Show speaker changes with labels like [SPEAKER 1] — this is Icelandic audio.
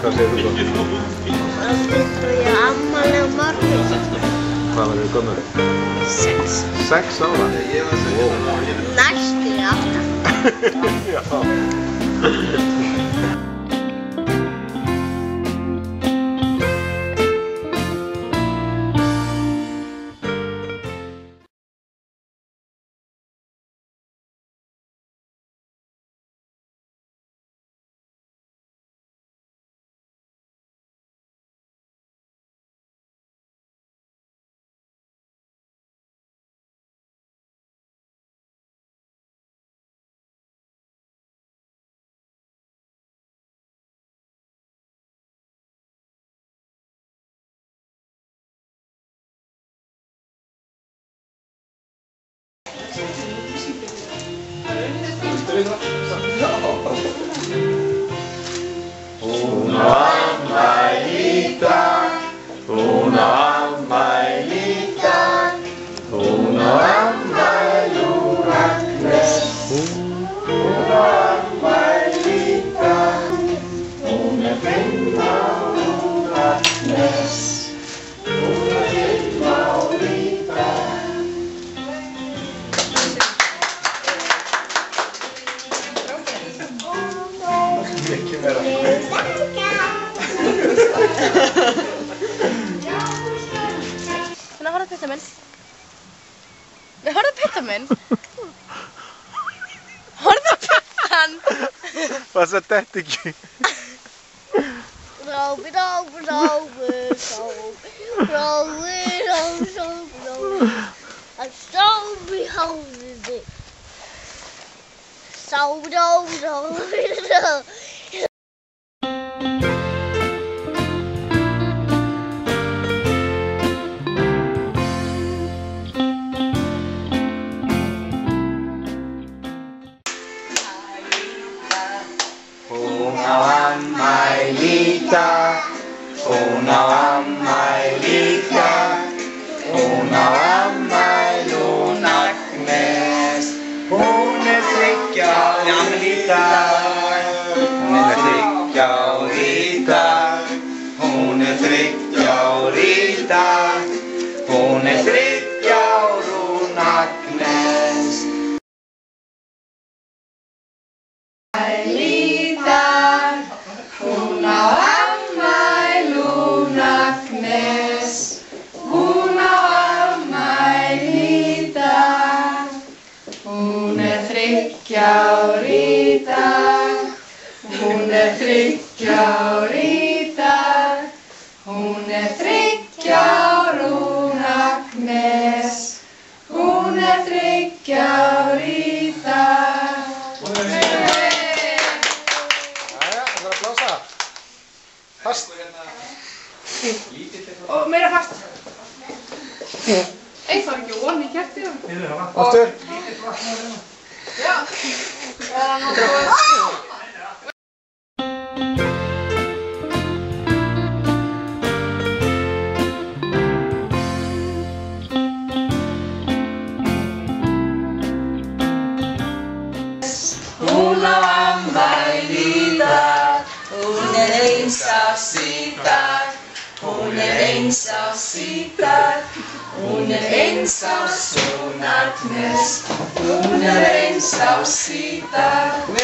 [SPEAKER 1] Hvað segir þú þá?
[SPEAKER 2] Og ég afmæli á morgun.
[SPEAKER 1] Hvað verður þið gömul?
[SPEAKER 2] 6.
[SPEAKER 1] 6 ára?
[SPEAKER 2] Næstu 8.
[SPEAKER 1] Já.
[SPEAKER 3] Hún á afmæli í dag, hún á afmæli í dag, hún á afmæli úr Agnes. Hún á afmæli í dag, hún 5 ár úr Agnes. Hún 5 ár í dag. Ekki vera
[SPEAKER 2] Svona, horfðu á putta minn. Horfðu á putta minn. Horfðu á puttan.
[SPEAKER 1] Passa þetta ekki.
[SPEAKER 2] Rófi, rófi, rófi, rófi, rófi, rófi. Það stóð í hálfið. Rófi, rófi, rófi, rófi.
[SPEAKER 3] Hún á afmæli í dag, hún á afmæli í dag, hún á afmæli hún Agnes. Hún 3 ára í dag, hún 3 ára í dag, hún 3 ára í dag, hún 3 ára hún Agnes. Hún á afmæli hún Agnes. Hún á afmæli í dag. Hún 3 ára í dag. Hún 3 ára í dag. Hún 3 ára hún Agnes. Hún 3 ára í dag.
[SPEAKER 1] Fast.
[SPEAKER 4] Og meira fast. Ég þarf ekki onni í kerti.
[SPEAKER 1] Aftur.
[SPEAKER 4] Já.
[SPEAKER 3] Hún á afmæli í dag, hún 1 árs í dag, hún 1 árs í dag, hún 1 árs hún Agnes, hún 1 árs í dag.